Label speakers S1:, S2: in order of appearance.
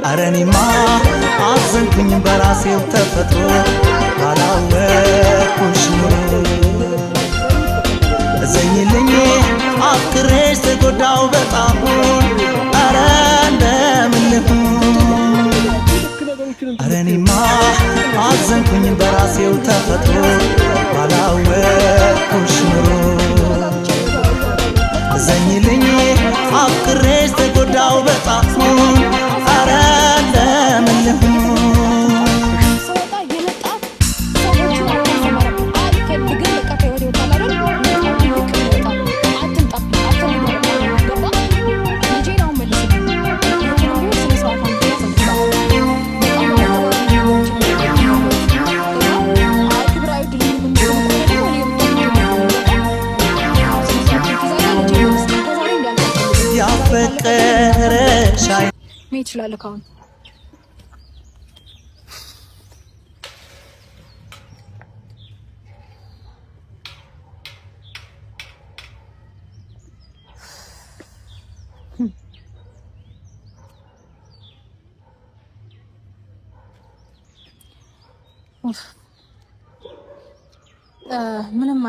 S1: አረኒማ አዘንኩኝ በራሴው ተፈጥሮ ባላወቅኩሽ ኑሮ እዘኝልኝ አፍቅሬሽ ተጎዳው በጣም አረ እንደምን ልሁን አረኒማ አዘንኩኝ በራሴው ተፈጥሮ ባላወቅኩሽ ኑሮ እዘኝልኝ አፍቅሬሽ ተጎዳው በጣም አረ እንደምን ልሁን ያፈቀረሻይ
S2: ምን ይችላል ካሁን ምንም